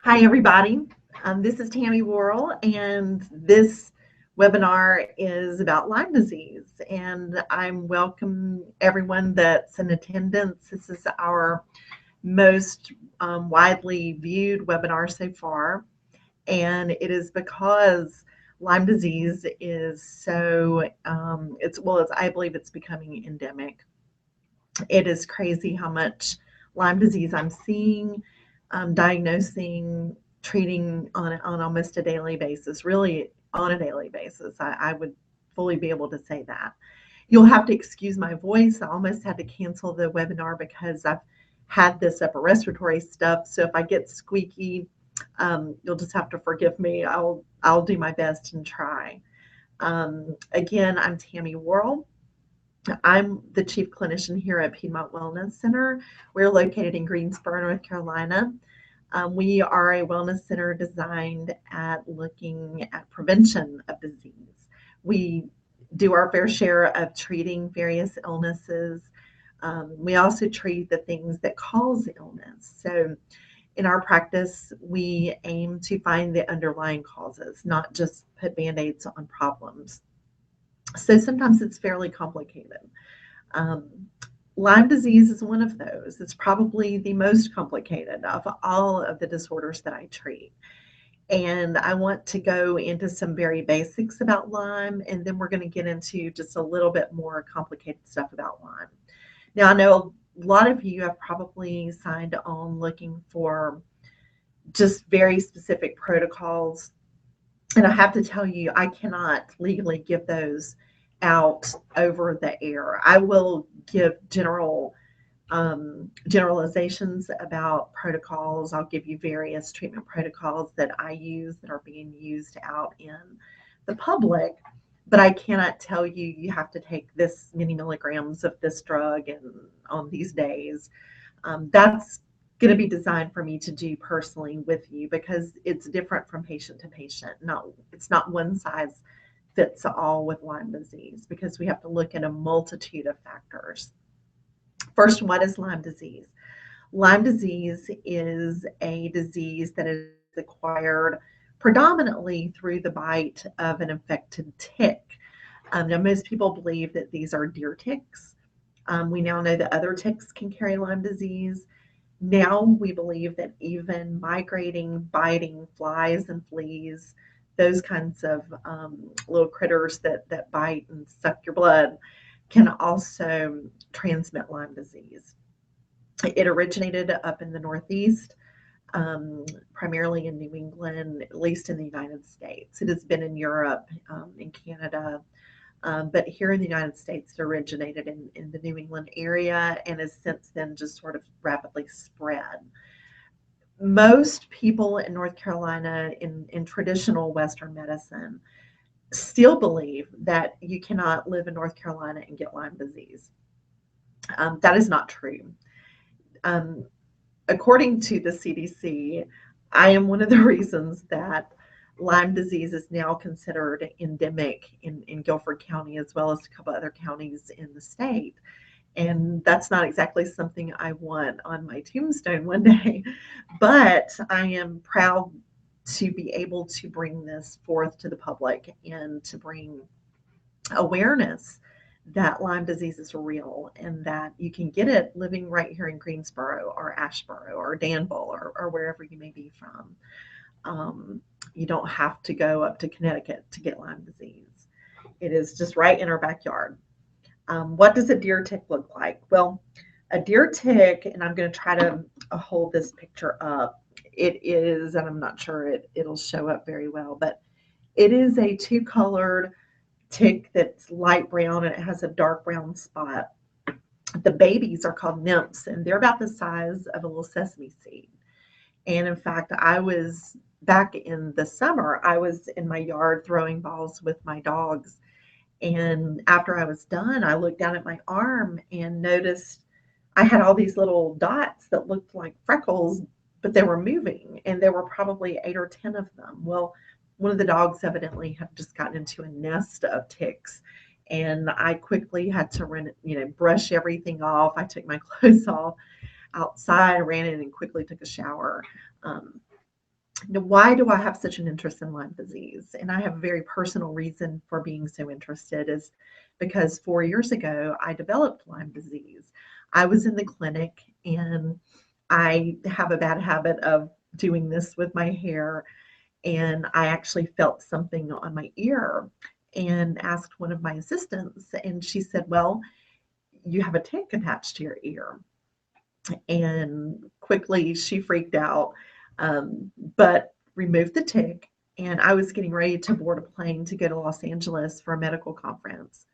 Hi, everybody. This is Tammy Worrell, and this webinar is about Lyme disease. And I'm welcome everyone that's in attendance. This is our most widely viewed webinar so far, and it is because Lyme disease is so I believe it's becoming endemic. It is crazy how much Lyme disease I'm seeing, diagnosing, treating on almost a daily basis, really on a daily basis. I would fully be able to say that. You'll have to excuse my voice. I almost had to cancel the webinar because I've had this upper respiratory stuff. So if I get squeaky, you'll just have to forgive me. I'll do my best and try. Again, I'm Tammy Worrell. I'm the chief clinician here at Piedmont Wellness Center. We're located in Greensboro, North Carolina. We are a wellness center designed at looking at prevention of disease. We do our fair share of treating various illnesses. We also treat the things that cause illness. So in our practice, we aim to find the underlying causes, not just put Band-Aids on problems. So sometimes it's fairly complicated. Um, Lyme disease is one of those. It's probably the most complicated of all of the disorders that I treat. And I want to go into some very basics about Lyme, and then we're going to get into just a little bit more complicated stuff about Lyme. Now, I know a lot of you have probably signed on looking for just very specific protocols. And I have to tell you, I cannot legally give those out over the air. I will give generalizations about protocols. I'll give you various treatment protocols that I use that are being used out in the public, but I cannot tell you you have to take this many milligrams of this drug and on these days. That's going to be designed for me to do personally with you because it's different from patient to patient. It's not one size fits all with Lyme disease because we have to look at a multitude of factors. First, what is Lyme disease? Lyme disease is a disease that is acquired predominantly through the bite of an infected tick. Now, most people believe that these are deer ticks. We now know that other ticks can carry Lyme disease. Now we believe that even migrating, biting flies and fleas, those kinds of little critters that bite and suck your blood, can also transmit Lyme disease. It originated up in the Northeast, primarily in New England, at least in the United States. It has been in Europe, in Canada, but here in the United States, it originated in the New England area and has since then just sort of rapidly spread. Most people in North Carolina in traditional Western medicine still believe that you cannot live in North Carolina and get Lyme disease. That is not true. According to the CDC, I am one of the reasons that Lyme disease is now considered endemic in Guilford County as well as a couple other counties in the state. And that's not exactly something I want on my tombstone one day, but I am proud to be able to bring this forth to the public and to bring awareness that Lyme disease is real and that you can get it living right here in Greensboro or Asheboro or Danville or wherever you may be from. You don't have to go up to Connecticut to get Lyme disease. It is just right in our backyard. What does a deer tick look like? Well, a deer tick, and I'm going to try to hold this picture up. It is, and I'm not sure it'll show up very well, but it is a two-colored tick that's light brown and it has a dark brown spot. The babies are called nymphs, and they're about the size of a little sesame seed. And in fact, I was back in the summer, I was in my yard throwing balls with my dogs. And after I was done, I looked down at my arm and noticed I had all these little dots that looked like freckles, but they were moving, and there were probably 8 or 10 of them. Well, one of the dogs evidently had just gotten into a nest of ticks, and I quickly had to brush everything off. I took my clothes off outside, ran in and quickly took a shower. Now, why do I have such an interest in Lyme disease? And I have a very personal reason for being so interested is because 4 years ago, I developed Lyme disease. I was in the clinic and I have a bad habit of doing this with my hair. And I actually felt something on my ear and asked one of my assistants, and she said, well, you have a tick attached to your ear. And quickly she freaked out, but removed the tick. And I was getting ready to board a plane to go to Los Angeles for a medical conference.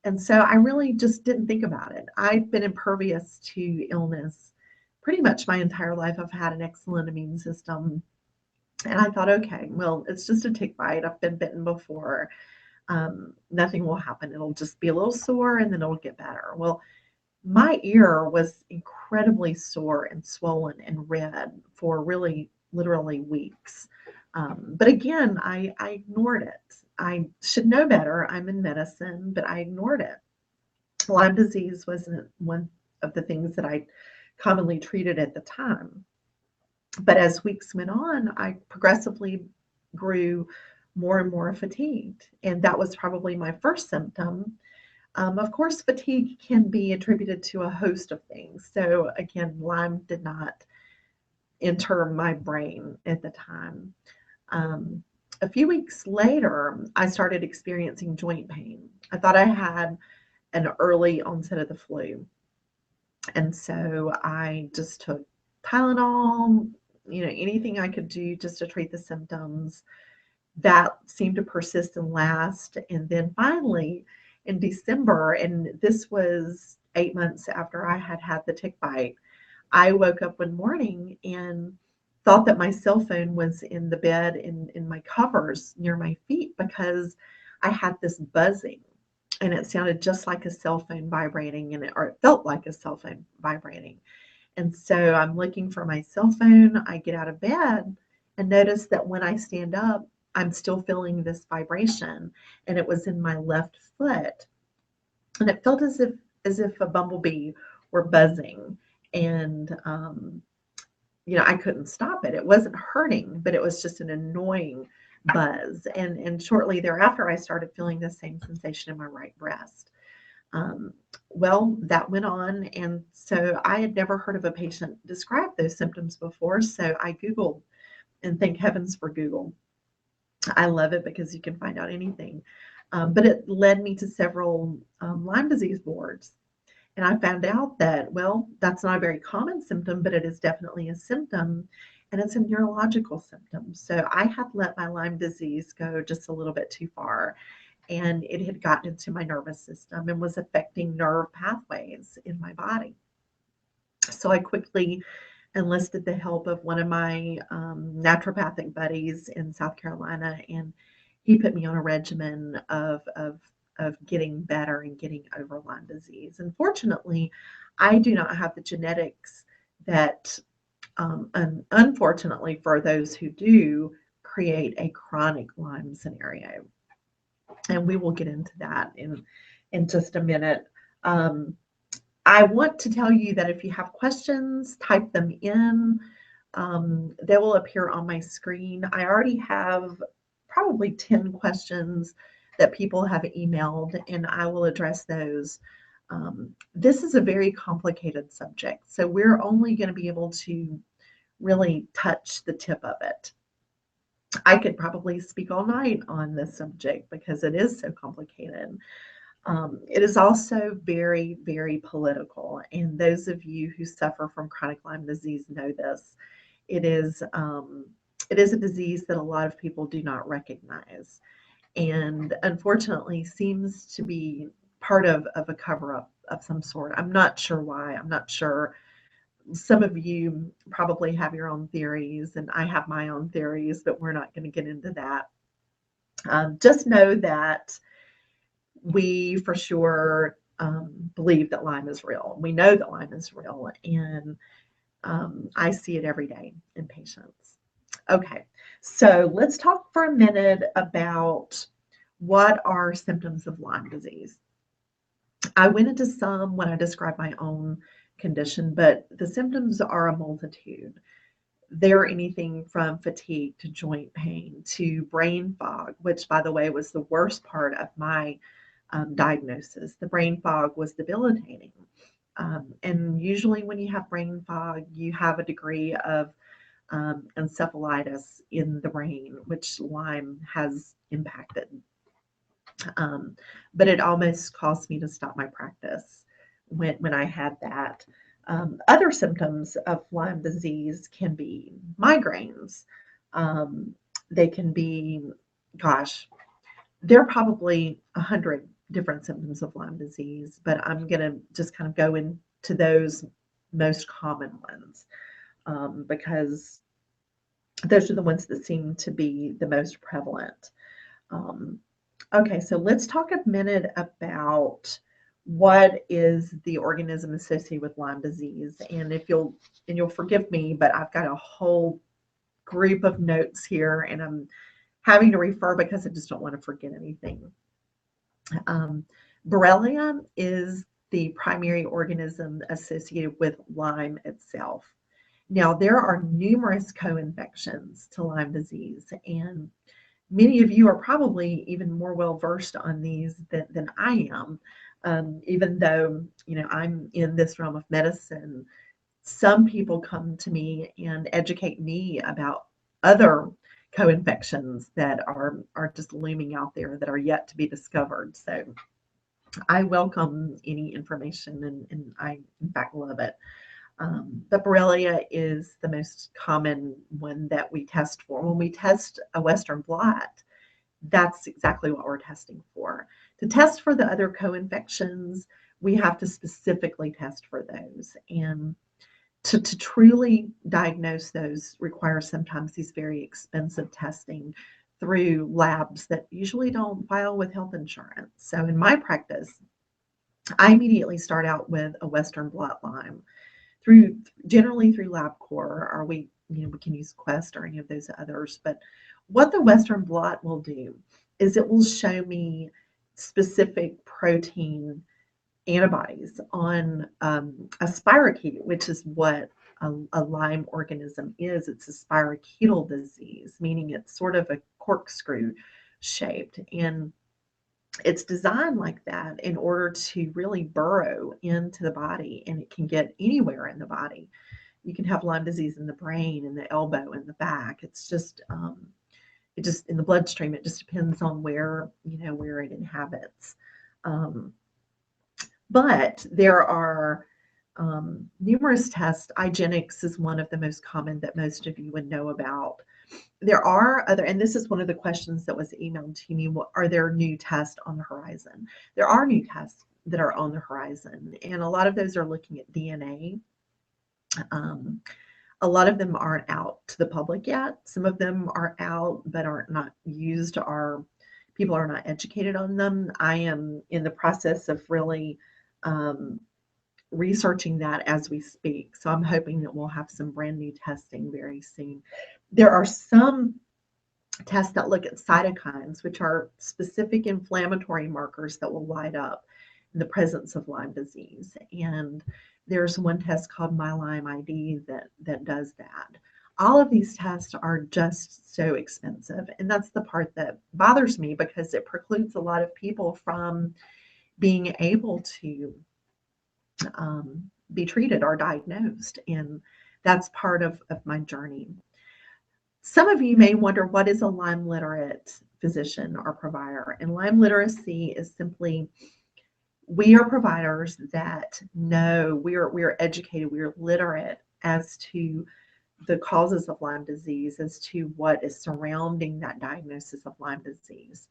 And so I really just didn't think about it. I've been impervious to illness pretty much my entire life. I've had an excellent immune system. And I thought, okay, well, it's just a tick bite. I've been bitten before. Nothing will happen. It'll just be a little sore and then it'll get better. Well, my ear was incredibly sore and swollen and red for really literally weeks. But again, I ignored it. I should know better. I'm in medicine, but I ignored it. Lyme disease wasn't one of the things that I commonly treated at the time. But as weeks went on, I progressively grew more and more fatigued. And that was probably my first symptom. Of course, fatigue can be attributed to a host of things. So again, Lyme did not enter my brain at the time. A few weeks later, I started experiencing joint pain. I thought I had an early onset of the flu. And so I just took Tylenol, anything I could do just to treat the symptoms. That seemed to persist and last. And then finally, in December, and this was 8 months after I had had the tick bite, I woke up one morning and thought that my cell phone was in the bed in my covers near my feet because I had this buzzing and it sounded just like a cell phone vibrating or it felt like a cell phone vibrating. And so I'm looking for my cell phone. I get out of bed and notice that when I stand up, I'm still feeling this vibration, and it was in my left foot. And it felt as if a bumblebee were buzzing. And I couldn't stop it. It wasn't hurting, but it was just an annoying buzz. And shortly thereafter, I started feeling the same sensation in my right breast. Well, that went on. And so I had never heard of a patient describe those symptoms before. So I Googled, and thank heavens for Google. I love it because you can find out anything. But it led me to several Lyme disease boards. And I found out that, well, that's not a very common symptom, but it is definitely a symptom. And it's a neurological symptom. So I had let my Lyme disease go just a little bit too far. And it had gotten into my nervous system and was affecting nerve pathways in my body. So I quickly enlisted the help of one of my naturopathic buddies in South Carolina, and he put me on a regimen of getting better and getting over Lyme disease. Unfortunately, I do not have the genetics that, and unfortunately for those who do, create a chronic Lyme scenario. And we will get into that in just a minute. I want to tell you that if you have questions, type them in. They will appear on my screen. I already have probably 10 questions that people have emailed, and I will address those. This is a very complicated subject, so we're only going to be able to really touch the tip of it. I could probably speak all night on this subject because it is so complicated. It is also very, very political, and those of you who suffer from chronic Lyme disease know this. It is a disease that a lot of people do not recognize, and unfortunately seems to be part of a cover-up of some sort. I'm not sure why. I'm not sure. Some of you probably have your own theories, and I have my own theories, but we're not going to get into that. Just know that we for sure believe that Lyme is real. We know that Lyme is real, and I see it every day in patients. Okay, so let's talk for a minute about what are symptoms of Lyme disease. I went into some when I described my own condition, but the symptoms are a multitude. they're anything from fatigue to joint pain to brain fog, which, by the way, was the worst part of my diagnosis. The brain fog was debilitating. And usually, when you have brain fog, you have a degree of encephalitis in the brain, which Lyme has impacted. But it almost caused me to stop my practice when I had that. Other symptoms of Lyme disease can be migraines. Um, they can be, gosh, there are probably 100 different symptoms of Lyme disease, but I'm going to just kind of go into those most common ones because those are the ones that seem to be the most prevalent. Um, okay, so let's talk a minute about what is the organism associated with Lyme disease. And you'll forgive me, but I've got a whole group of notes here, and I'm having to refer because I just don't want to forget anything. Borrelia is the primary organism associated with Lyme itself. Now, there are numerous co-infections to Lyme disease, and many of you are probably even more well versed on these than I am. Even though, I'm in this realm of medicine, some people come to me and educate me about other co-infections that are just looming out there that are yet to be discovered. So I welcome any information, and I, in fact, love it. But Borrelia is the most common one that we test for. When we test a Western blot, that's exactly what we're testing for. To test for the other co-infections, we have to specifically test for those. And to truly diagnose those requires sometimes these very expensive testing through labs that usually don't file with health insurance. So in my practice, I immediately start out with a Western blot Lyme generally through LabCorp, or we can use Quest or any of those others. But what the Western blot will do is it will show me specific protein antibodies on a spirochete, which is what a Lyme organism is. It's a spirochetal disease, meaning it's sort of a corkscrew shaped. And it's designed like that in order to really burrow into the body, and it can get anywhere in the body. You can have Lyme disease in the brain, in the elbow, in the back. It's just it just in the bloodstream. It just depends on where it inhabits. But there are numerous tests. IGeneX is one of the most common that most of you would know about. There are other, and this is one of the questions that was emailed to me, are there new tests on the horizon? There are new tests that are on the horizon, and a lot of those are looking at DNA. A lot of them aren't out to the public yet. Some of them are out but are not used, or people are not educated on them. I am in the process of really researching that as we speak. So I'm hoping that we'll have some brand new testing very soon. There are some tests that look at cytokines, which are specific inflammatory markers that will light up in the presence of Lyme disease. And there's one test called MyLyme-ID that does that. All of these tests are just so expensive. And that's the part that bothers me, because it precludes a lot of people from being able to be treated or diagnosed. And that's part of my journey. Some of you may wonder, what is a Lyme literate physician or provider? And Lyme literacy is simply, we are providers that know, we are educated, we are literate as to the causes of Lyme disease, as to what is surrounding that diagnosis of Lyme disease.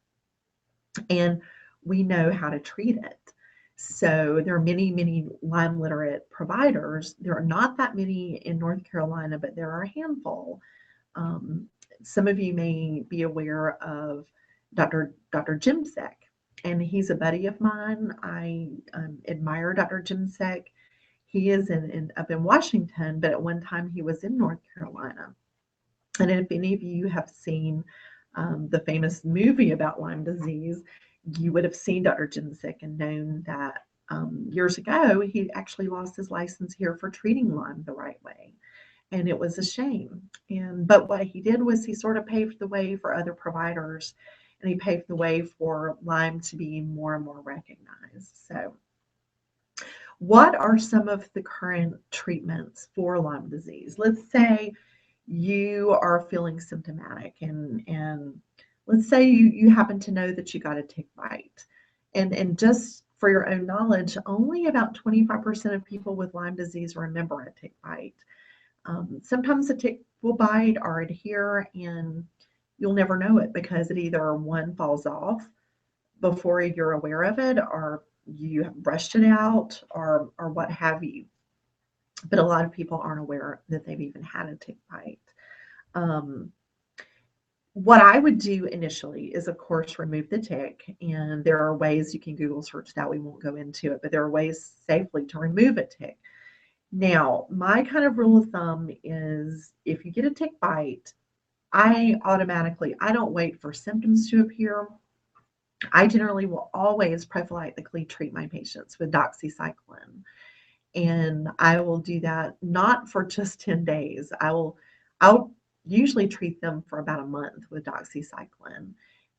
And we know how to treat it. So there are many, many Lyme literate providers. There are not that many in North Carolina, but there are a handful. Some of you may be aware of Dr. Jimsek, and he's a buddy of mine. I admire Dr. Jimsek. He is up in Washington, but at one time he was in North Carolina. And if any of you have seen the famous movie about Lyme disease, you would have seen Dr. Jimsek and known that years ago he actually lost his license here for treating Lyme the right way. and it was a shame. But what he did was he sort of paved the way for other providers, and he paved the way for Lyme to be more and more recognized. So what are some of the current treatments for Lyme disease? Let's say you are feeling symptomatic, and let's say you happen to know that you got a tick bite. And just for your own knowledge, only about 25% of people with Lyme disease remember a tick bite. Sometimes a tick will bite or adhere, and you'll never know it because it either one falls off before you're aware of it, or you have brushed it out, or what have you. But a lot of people aren't aware that they've even had a tick bite. What I would do initially is, of course, remove the tick. And there are ways you can Google search that. We won't go into it, but there are ways safely to remove a tick. Now, my kind of rule of thumb is if you get a tick bite, I don't wait for symptoms to appear. I generally will always prophylactically treat my patients with doxycycline. And I will do that not for just 10 days. I'll usually treat them for about a month with doxycycline.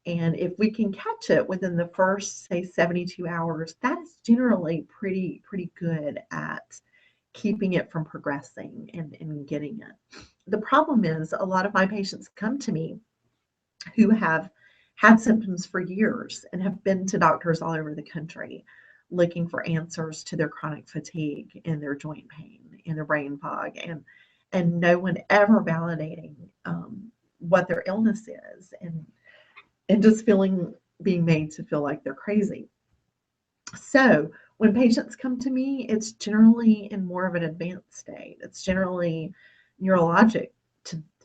And if we can catch it within the first, say, 72 hours, that is generally pretty good at keeping it from progressing and getting it. The problem is a lot of my patients come to me who have had symptoms for years and have been to doctors all over the country looking for answers to their chronic fatigue and their joint pain and their brain fog, and no one ever validating what their illness is, and just being made to feel like they're crazy. So when patients come to me, it's generally in more of an advanced state. It's generally neurologic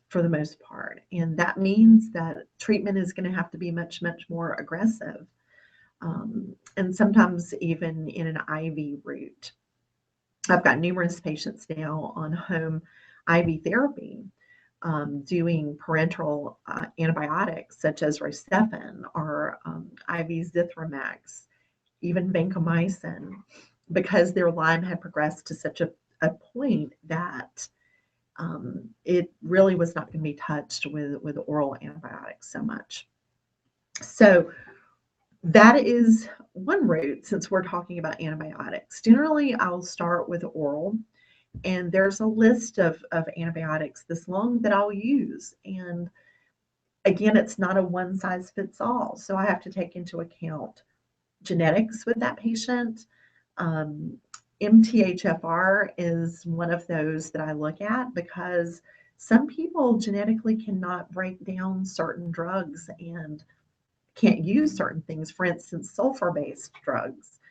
for the most part. And that means that treatment is going to have to be much more aggressive. And sometimes even in an IV route. I've got numerous patients now on home IV therapy, doing parenteral antibiotics such as Rocephin or IV Zithromax, even vancomycin, because their Lyme had progressed to such a point that it really was not going to be touched with oral antibiotics so much. So that is one route, since we're talking about antibiotics. Generally, I'll start with oral, and there's a list of antibiotics this long that I'll use. And again, it's not a one size fits all. So I have to take into account genetics with that patient. MTHFR is one of those that I look at because some people genetically cannot break down certain drugs and can't use certain things. For instance, sulfur-based drugs.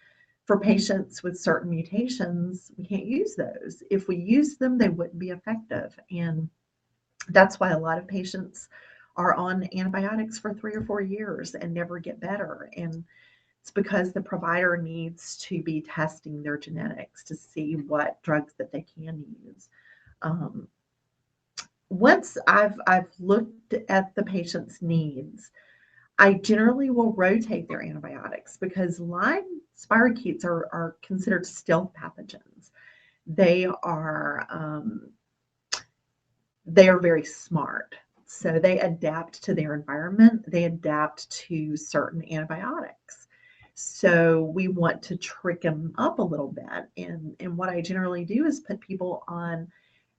For patients with certain mutations, we can't use those. If we use them, they wouldn't be effective. And that's why a lot of patients are on antibiotics for 3 or 4 years and never get better. And it's because the provider needs to be testing their genetics to see what drugs that they can use. Once I've looked at the patient's needs, I generally will rotate their antibiotics because Lyme spirochetes are considered stealth pathogens. They are very smart. So they adapt to their environment. They adapt to certain antibiotics. So we want to trick them up a little bit. And what I generally do is put people on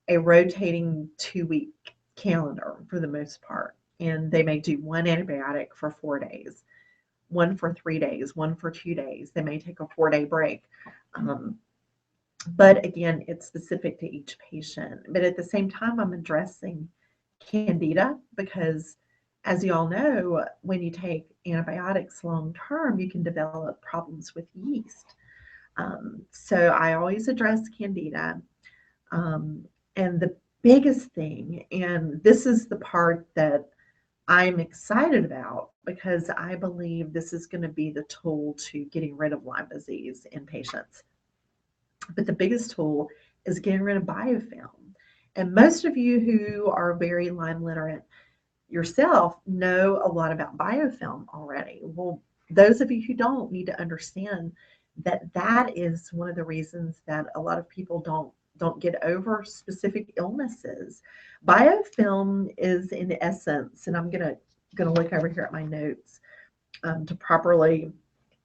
a rotating 2-week calendar for the most part. And they may do one antibiotic for 4 days, one for 3 days, one for 2 days. They may take a 4-day break. But again, it's specific to each patient. But at the same time, I'm addressing Candida because, as you all know, when you take antibiotics long term, you can develop problems with yeast. So I always address Candida. And the biggest thing, and this is the part that I'm excited about because I believe this is going to be the tool to getting rid of Lyme disease in patients. But the biggest tool is getting rid of biofilm. And most of you who are very Lyme literate yourself know a lot about biofilm already. Well, those of you who don't need to understand that that is one of the reasons that a lot of people don't don't get over specific illnesses. Biofilm is in essence, and I'm gonna look over here at my notes to properly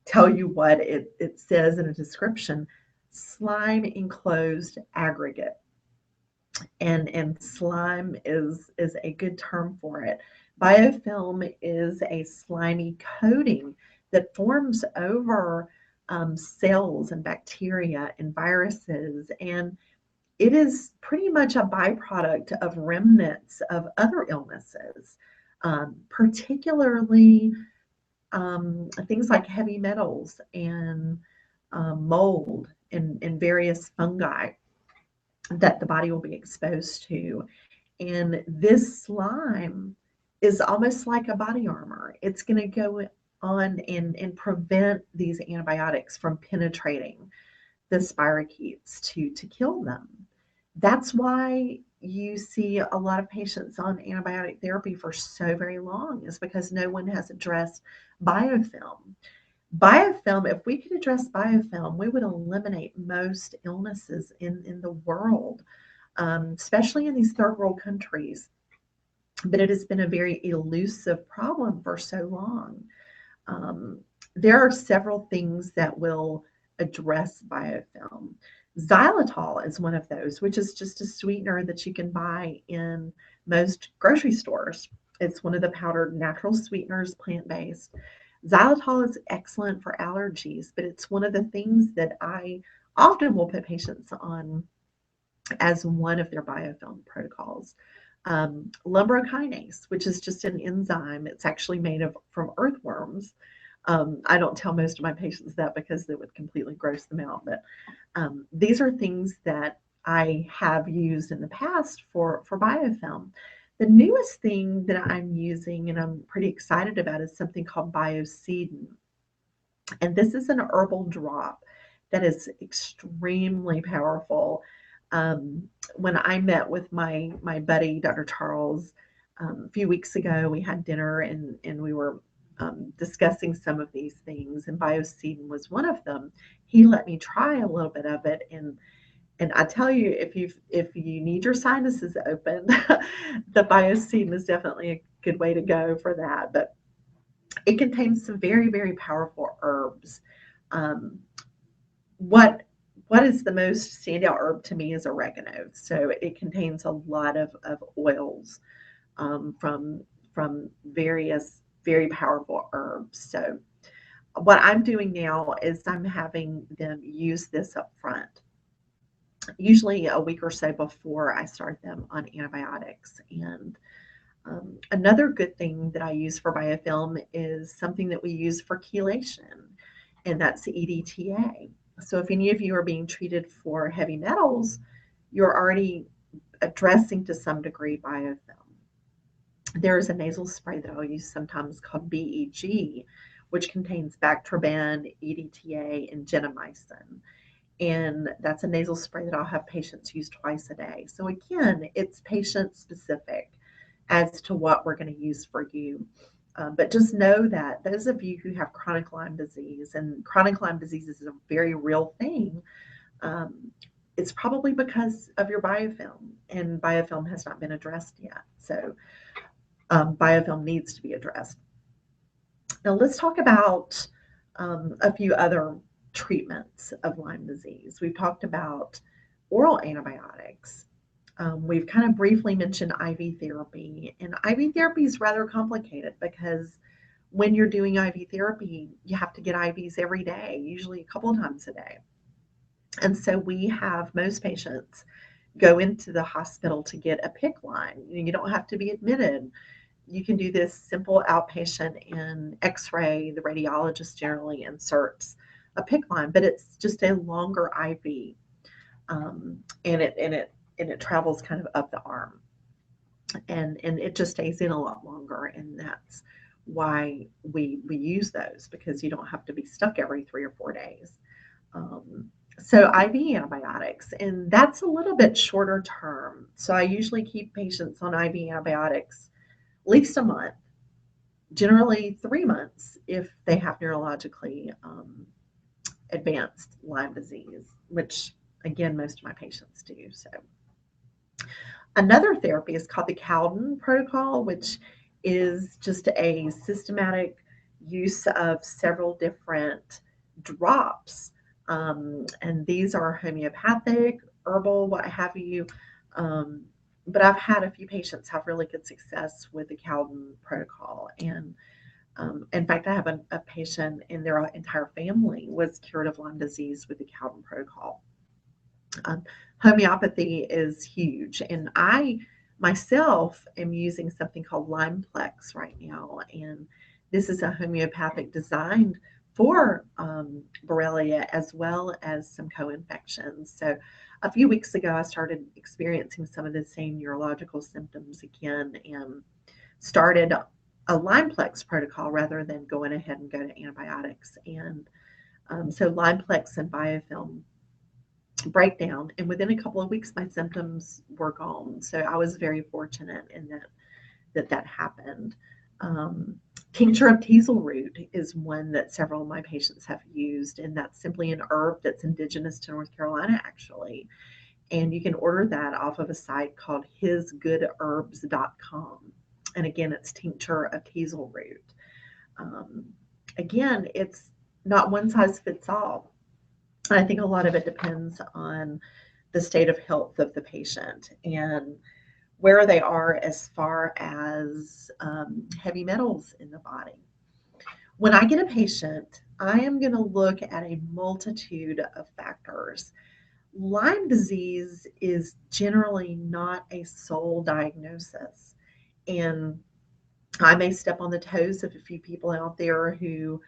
tell you what it says in a description. Slime enclosed aggregate, and slime is a good term for it. Biofilm is a slimy coating that forms over cells and bacteria and viruses, and it is pretty much a byproduct of remnants of other illnesses, particularly things like heavy metals and mold and various fungi that the body will be exposed to. And this slime is almost like a body armor. It's going to go on and prevent these antibiotics from penetrating the spirochetes to kill them. That's why you see a lot of patients on antibiotic therapy for so very long, is because no one has addressed biofilm. Biofilm, if we could address biofilm, we would eliminate most illnesses in the world, especially in these third world countries. But it has been a very elusive problem for so long. There are several things that will address biofilm. Xylitol is one of those, which is just a sweetener that you can buy in most grocery stores. It's one of the powdered natural sweeteners, plant-based. Xylitol is excellent for allergies, but it's one of the things that I often will put patients on as one of their biofilm protocols. Lumbrokinase, which is just an enzyme. It's actually made from earthworms. I don't tell most of my patients that because it would completely gross them out, but these are things that I have used in the past for biofilm. The newest thing that I'm using and I'm pretty excited about is something called Biocidin. And this is an herbal drop that is extremely powerful. When I met with my buddy, Dr. Charles, a few weeks ago, we had dinner and we were discussing some of these things, and Biocidin was one of them. He let me try a little bit of it, and I tell you, if you need your sinuses open, the Biocidin is definitely a good way to go for that. But it contains some very, very powerful herbs. What is the most standout herb to me is oregano. So it contains a lot of oils from various very powerful herbs. So what I'm doing now is I'm having them use this up front, usually a week or so before I start them on antibiotics. And another good thing that I use for biofilm is something that we use for chelation, and that's EDTA. So if any of you are being treated for heavy metals, you're already addressing to some degree biofilm. There is a nasal spray that I'll use sometimes called BEG, which contains Bactroban, EDTA, and gentamicin. And that's a nasal spray that I'll have patients use twice a day. So again, it's patient specific as to what we're going to use for you. But just know that those of you who have chronic Lyme disease, and chronic Lyme disease is a very real thing, it's probably because of your biofilm, and biofilm has not been addressed yet. So biofilm needs to be addressed. Now let's talk about a few other treatments of Lyme disease. We've talked about oral antibiotics. We've kind of briefly mentioned IV therapy, and IV therapy is rather complicated because when you're doing IV therapy, you have to get IVs every day, usually a couple of times a day. And so we have most patients go into the hospital to get a PICC line. You don't have to be admitted. You can do this simple outpatient in X-ray. The radiologist generally inserts a PICC line, but it's just a longer IV, and it travels kind of up the arm, and it just stays in a lot longer, and that's why we use those, because you don't have to be stuck every 3 or 4 days. So IV antibiotics, and that's a little bit shorter term. So I usually keep patients on IV antibiotics at least a month, generally 3 months if they have neurologically advanced Lyme disease, which again, most of my patients do. So another therapy is called the Cowden protocol, which is just a systematic use of several different drops. And these are homeopathic, herbal, what have you. Um, but I've had a few patients have really good success with the Cowden protocol. And in fact, I have a patient and their entire family was cured of Lyme disease with the Cowden protocol. Um, Homeopathy is huge, and I myself am using something called Lymeplex right now, and this is a homeopathic designed for Borrelia as well as some co-infections. So a few weeks ago, I started experiencing some of the same neurological symptoms again and started a Lymeplex protocol rather than going ahead and go to antibiotics. And so Lymeplex and biofilm breakdown, and within a couple of weeks my symptoms were gone. So I was very fortunate in that happened. um, Tincture of teasel root is one that several of my patients have used, and that's simply an herb that's indigenous to North Carolina actually, and you can order that off of a site called hisgoodherbs.com. And again, it's tincture of teasel root. um, Again, it's not one size fits all. I think a lot of it depends on the state of health of the patient and where they are as far as heavy metals in the body. When I get a patient, I am going to look at a multitude of factors. Lyme disease is generally not a sole diagnosis. And I may step on the toes of a few people out there who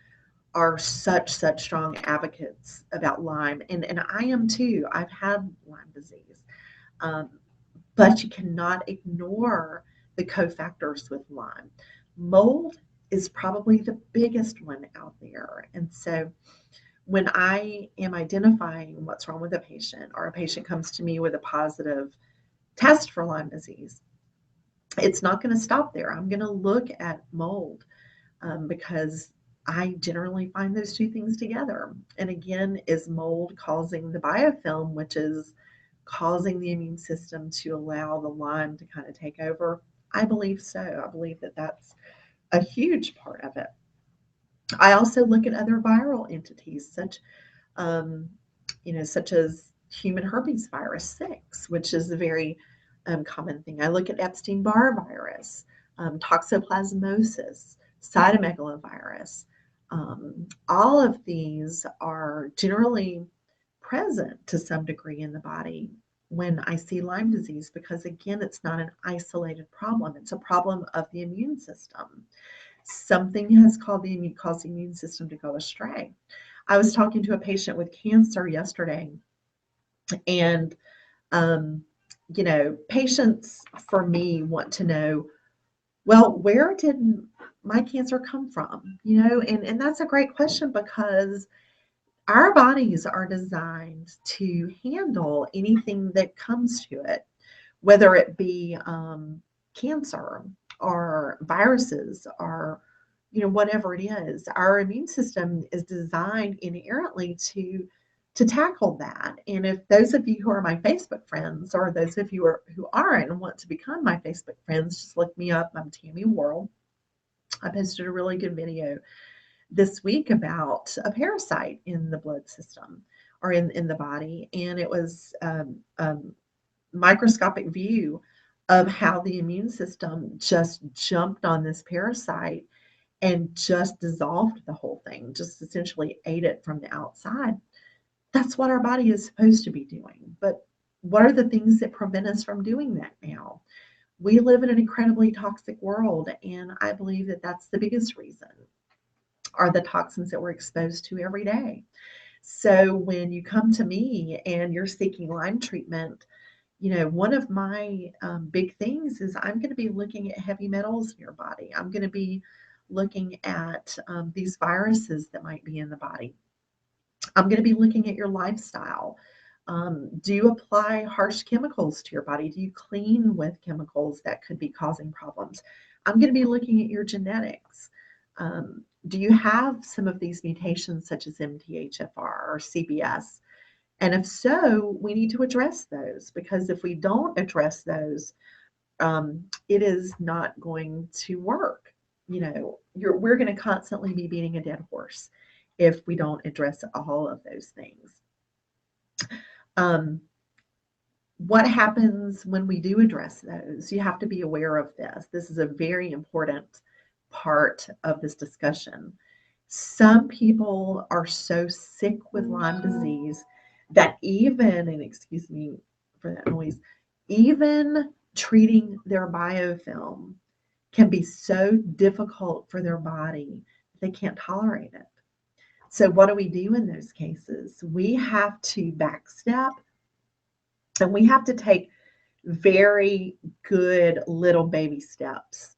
are such strong advocates about Lyme, and I am too. I've had Lyme disease, um, but you cannot ignore the cofactors with Lyme. Mold is probably the biggest one out there, and so when I am identifying what's wrong with a patient, or a patient comes to me with a positive test for Lyme disease, it's not going to stop there. I'm going to look at mold, because I generally find those two things together. And again, is mold causing the biofilm, which is causing the immune system to allow the Lyme to kind of take over? I believe so. I believe that that's a huge part of it. I also look at other viral entities, um, such as human herpes virus 6, which is a very common thing. I look at Epstein-Barr virus, toxoplasmosis, cytomegalovirus. All of these are generally present to some degree in the body when I see Lyme disease, because again, it's not an isolated problem. It's a problem of the immune system. Something has caused the immune system to go astray. I was talking to a patient with cancer yesterday, and um, patients for me want to know, well, where did my cancer come from? And that's a great question, because our bodies are designed to handle anything that comes to it, whether it be cancer or viruses or whatever it is. Our immune system is designed inherently to tackle that. And if those of you who are my Facebook friends, or those of you who aren't and want to become my Facebook friends, just look me up. I'm Tammy Worrell. I posted a really good video this week about a parasite in the blood system, or in the body. And it was microscopic view of how the immune system just jumped on this parasite and just dissolved the whole thing, just essentially ate it from the outside. That's what our body is supposed to be doing. But what are the things that prevent us from doing that now? We live in an incredibly toxic world, and I believe that that's the biggest reason, are the toxins that we're exposed to every day. So when you come to me and you're seeking Lyme treatment, one of my big things is I'm going to be looking at heavy metals in your body. I'm going to be looking at these viruses that might be in the body. I'm going to be looking at your lifestyle. Do you apply harsh chemicals to your body? Do you clean with chemicals that could be causing problems? I'm going to be looking at your genetics. Do you have some of these mutations, such as MTHFR or CBS? And if so, we need to address those, because if we don't address those, it is not going to work. We're going to constantly be beating a dead horse if we don't address all of those things. What happens when we do address those? You have to be aware of this. This is a very important part of this discussion. Some people are so sick with Lyme disease that even, and excuse me for that noise, even treating their biofilm can be so difficult for their body, they can't tolerate it. So what do we do in those cases? We have to backstep, and we have to take very good little baby steps.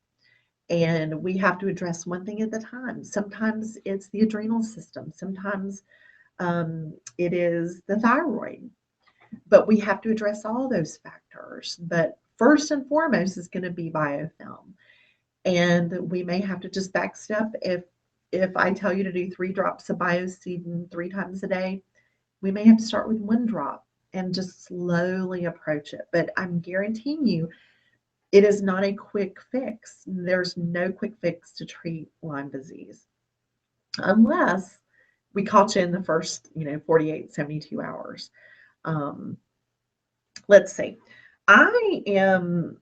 And we have to address one thing at a time. Sometimes it's the adrenal system. Sometimes it is the thyroid. But we have to address all those factors. But first and foremost is going to be biofilm. And we may have to just backstep. If I tell you to do 3 drops of Biocedin 3 times a day, we may have to start with 1 drop and just slowly approach it. But I'm guaranteeing you, it is not a quick fix. There's no quick fix to treat Lyme disease unless we caught you in the first, 48, 72 hours. Let's see. I am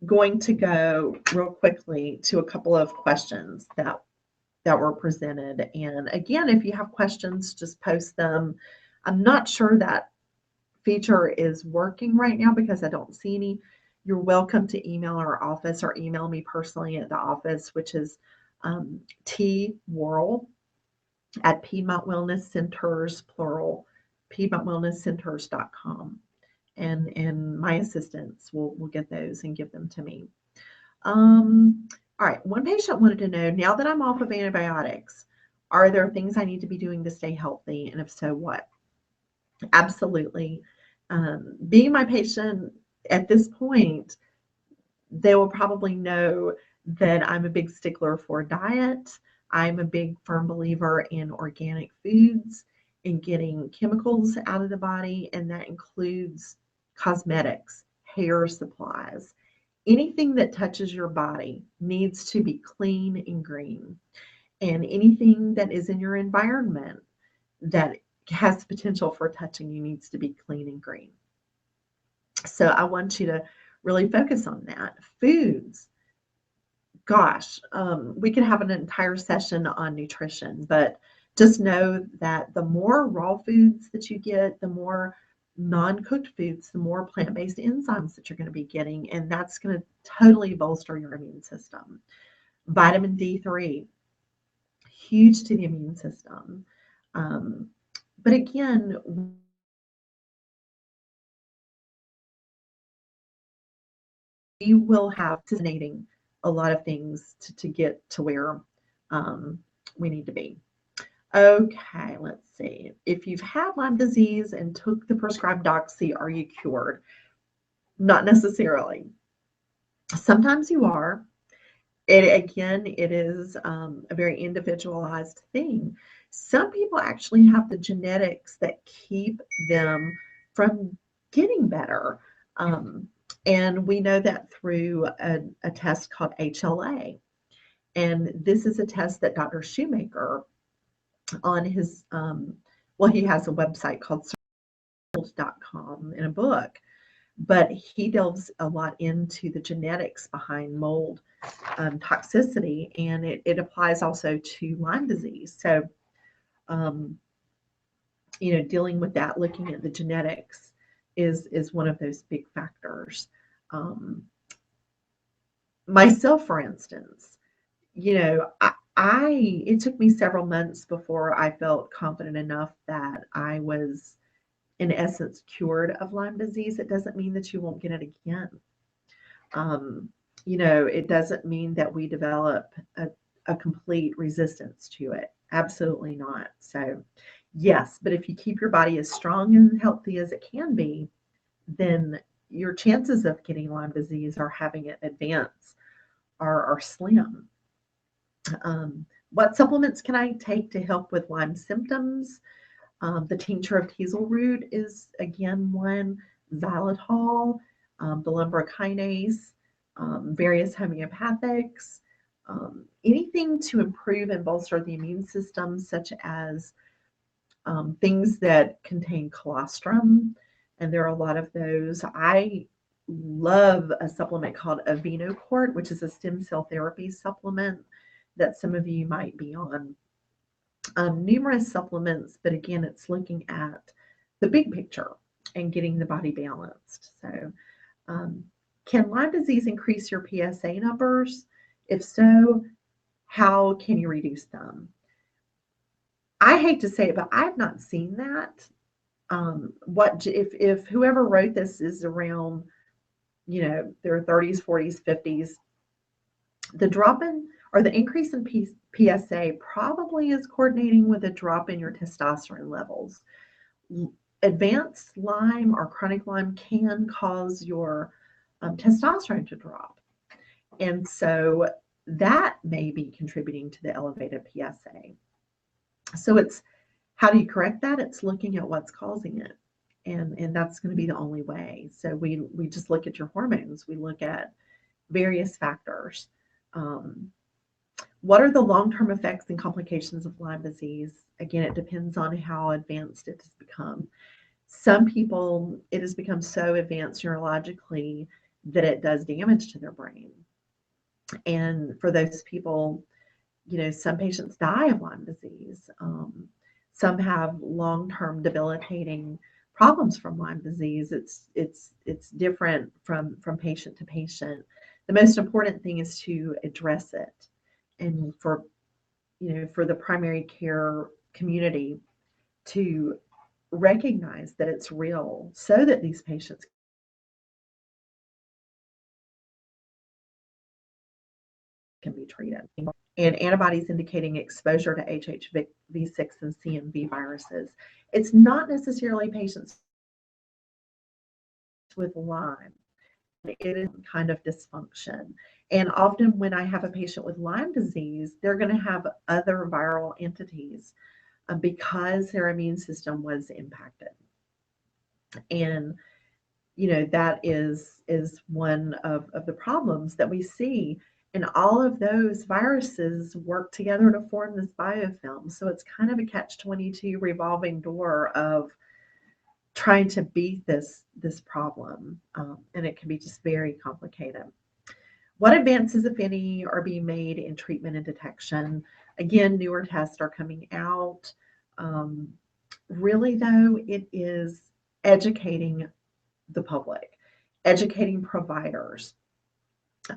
going to go real quickly to a couple of questions that were presented. And again, if you have questions, just post them. I'm not sure that feature is working right now because I don't see any. You're welcome to email our office or email me personally at the office, which is T Worrell at Piedmont Wellness Centers, plural, PiedmontWellnessCenters.com. And my assistants will get those and give them to me. All right, one patient wanted to know, now that I'm off of antibiotics, are there things I need to be doing to stay healthy? And if so, what? Absolutely. Being my patient at this point, they will probably know that I'm a big stickler for diet. I'm a big firm believer in organic foods, in getting chemicals out of the body, and that includes cosmetics, hair supplies. Anything that touches your body needs to be clean and green. And anything that is in your environment that has potential for touching you needs to be clean and green. So I want you to really focus on that. Foods. Gosh, we could have an entire session on nutrition, but just know that the more raw foods that you get, the more non-cooked foods, the more plant-based enzymes that you're going to be getting, and that's going to totally bolster your immune system. Vitamin D3, huge to the immune system. But again, we will have fascinating a lot of things to get to where we need to be. Okay, let's see. If you've had Lyme disease and took the prescribed doxy, are you cured? Not necessarily. Sometimes you are. It is a very individualized thing. Some people actually have the genetics that keep them from getting better. And we know that through a test called HLA. And this is a test that Dr. Shoemaker on his, he has a website called mold.com in a book, but he delves a lot into the genetics behind mold toxicity, and it applies also to Lyme disease. So, dealing with that, looking at the genetics is one of those big factors. Myself, for instance, it took me several months before I felt confident enough that I was, in essence, cured of Lyme disease. It doesn't mean that you won't get it again. It doesn't mean that we develop a complete resistance to it. Absolutely not. So, yes, but if you keep your body as strong and healthy as it can be, then your chances of getting Lyme disease or having it advance are slim. What supplements can I take to help with Lyme symptoms? The tincture of teasel root is, again, one. Xylitol, the lumbrokinase, various homeopathics, anything to improve and bolster the immune system, such as things that contain colostrum, and there are a lot of those. I love a supplement called Avenocort, which is a stem cell therapy supplement that some of you might be on. Numerous supplements, but again, it's looking at the big picture and getting the body balanced. So, can Lyme disease increase your PSA numbers? If so, how can you reduce them? I hate to say it, but I've not seen that. What if whoever wrote this is around, their 30s, 40s, 50s, the drop in or the increase in PSA probably is coordinating with a drop in your testosterone levels. Advanced Lyme or chronic Lyme can cause your testosterone to drop. And so that may be contributing to the elevated PSA. So it's, how do you correct that? It's looking at what's causing it. And that's going to be the only way. So we just look at your hormones. We look at various factors. What are the long-term effects and complications of Lyme disease? Again, it depends on how advanced it has become. Some people, it has become so advanced neurologically that it does damage to their brain. And for those people, some patients die of Lyme disease. Some have long-term debilitating problems from Lyme disease. It's different from patient to patient. The most important thing is to address it, and for the primary care community to recognize that it's real, so that these patients can be treated. And antibodies indicating exposure to HHV6 and CMV viruses. It's not necessarily patients with Lyme. It is kind of dysfunction. And often when I have a patient with Lyme disease, they're going to have other viral entities because their immune system was impacted. And that is one of the problems that we see. And all of those viruses work together to form this biofilm. So it's kind of a catch-22 revolving door of trying to beat this problem. And it can be just very complicated. What advances, if any, are being made in treatment and detection? Again, newer tests are coming out. Really, though, it is educating the public, educating providers.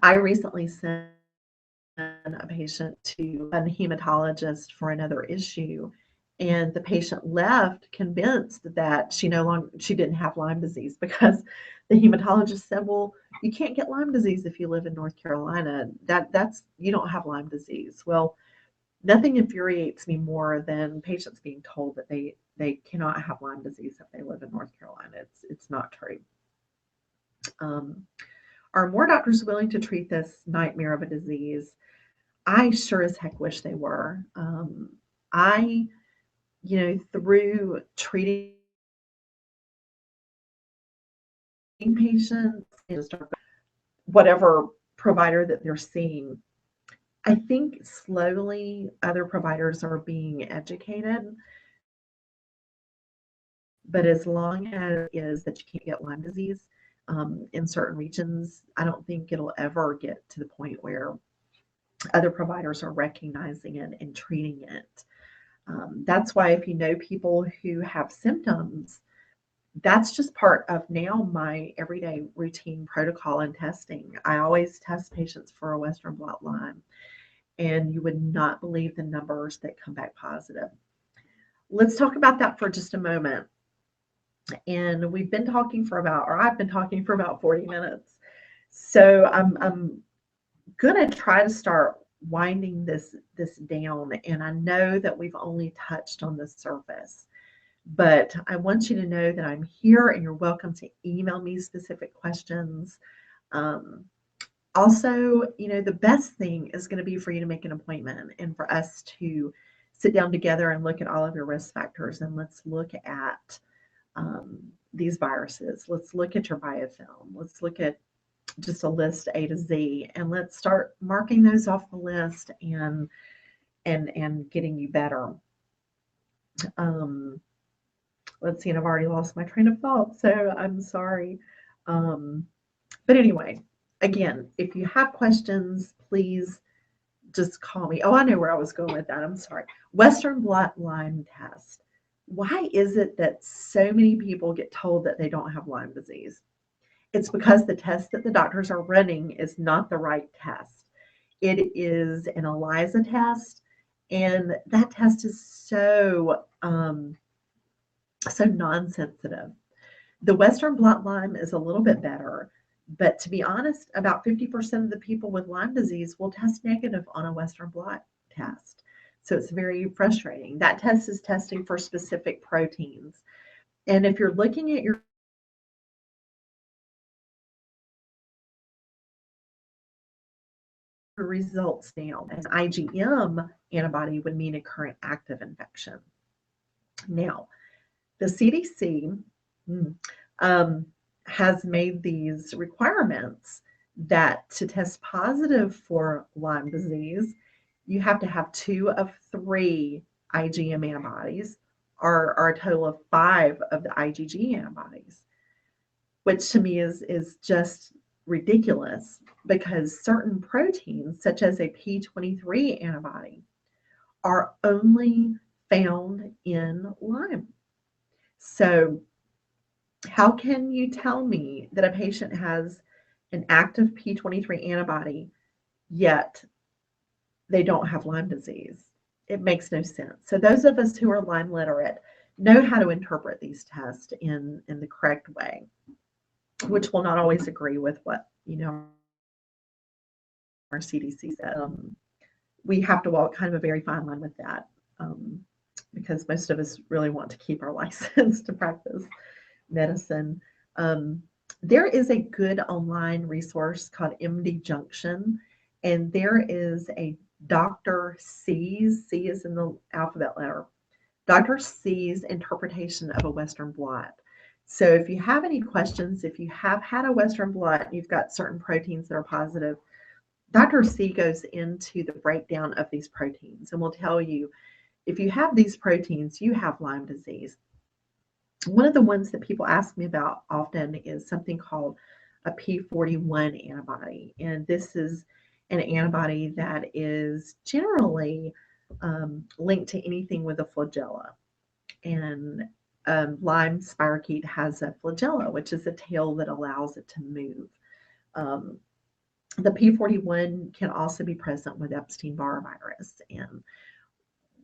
I recently sent a patient to a hematologist for another issue, and the patient left convinced that she didn't have Lyme disease, because the hematologist said, well, you can't get Lyme disease if you live in North Carolina. That's you don't have Lyme disease. Well, nothing infuriates me more than patients being told that they cannot have Lyme disease if they live in North Carolina. It's not true. Are more doctors willing to treat this nightmare of a disease? I sure as heck wish they were. Through treating patients and just whatever provider that they're seeing, I think slowly other providers are being educated. But as long as it is that you can't get Lyme disease in certain regions, I don't think it'll ever get to the point where other providers are recognizing it and treating it. That's why if you know people who have symptoms, that's just part of now my everyday routine protocol and testing. I always test patients for a Western blot Lyme, and you would not believe the numbers that come back positive. Let's talk about that for just a moment. And I've been talking for about 40 minutes. So I'm gonna try to start winding this down. And I know that we've only touched on the surface, but I want you to know that I'm here, and you're welcome to email me specific questions. Also, the best thing is going to be for you to make an appointment and for us to sit down together and look at all of your risk factors, and let's look at these viruses. Let's look at your biofilm. Let's look at just a list A to Z, and let's start marking those off the list and getting you better. Let's see, and I've already lost my train of thought, so I'm sorry. But anyway, again, if you have questions, please just call me. Oh, I know where I was going with that. I'm sorry. Western blot Lyme test. Why is it that so many people get told that they don't have Lyme disease? It's because the test that the doctors are running is not the right test. It is an ELISA test, and that test is so non-sensitive. The Western blot Lyme is a little bit better, but to be honest, about 50% of the people with Lyme disease will test negative on a Western blot test. So it's very frustrating. That test is testing for specific proteins. And if you're looking at your results now, an IgM antibody would mean a current active infection. Now, the CDC has made these requirements that to test positive for Lyme disease, you have to have 2 of 3 IgM antibodies, or a total of 5 of the IgG antibodies, which to me is just ridiculous, because certain proteins, such as a P23 antibody, are only found in Lyme. So how can you tell me that a patient has an active P23 antibody, yet they don't have Lyme disease? It makes no sense. So those of us who are Lyme literate know how to interpret these tests in the correct way, which will not always agree with what, our CDC said. We have to walk kind of a very fine line with that, because most of us really want to keep our license to practice medicine. There is a good online resource called MD Junction, and there is a Dr. C's, C is in the alphabet letter, Dr. C's interpretation of a Western blot. So if you have any questions, if you have had a Western blot and you've got certain proteins that are positive, Dr. C goes into the breakdown of these proteins and will tell you, if you have these proteins, you have Lyme disease. One of the ones that people ask me about often is something called a P41 antibody. And this is an antibody that is generally linked to anything with a flagella. And Lyme spirochete has a flagella, which is a tail that allows it to move. The P41 can also be present with Epstein-Barr virus. And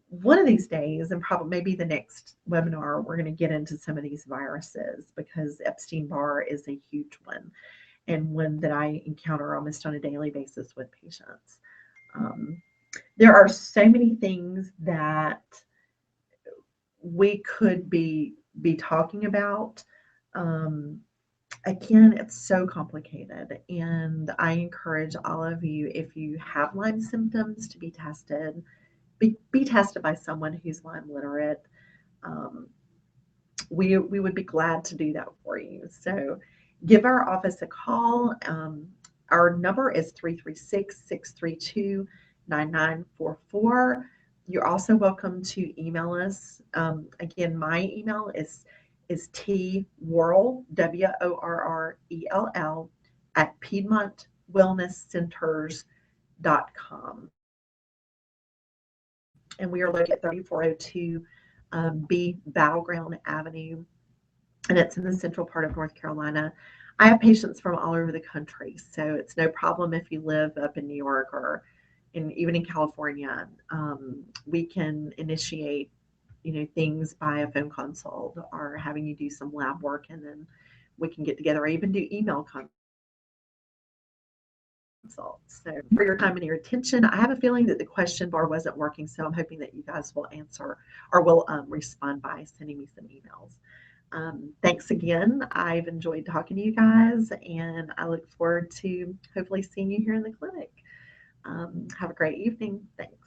one of these days, and probably maybe the next webinar, we're going to get into some of these viruses, because Epstein-Barr is a huge one, and one that I encounter almost on a daily basis with patients. There are so many things that we could be talking about. Again, it's so complicated, and I encourage all of you, if you have Lyme symptoms, to be tested. Be tested by someone who's Lyme literate. We would be glad to do that for you. So give our office a call. Our number is 336-632-9944. You're also welcome to email us. Again, my email is tworrell, WORRELL, at PiedmontWellnessCenters.com. And we are located at 3402 B Battleground Avenue, and it's in the central part of North Carolina. I have patients from all over the country, so it's no problem if you live up in New York or even in California. We can initiate, things by a phone consult or having you do some lab work, and then we can get together. I even do email consults. So for your time and your attention, I have a feeling that the question bar wasn't working, so I'm hoping that you guys will answer or will respond by sending me some emails. Thanks again. I've enjoyed talking to you guys, and I look forward to hopefully seeing you here in the clinic. Have a great evening. Thanks.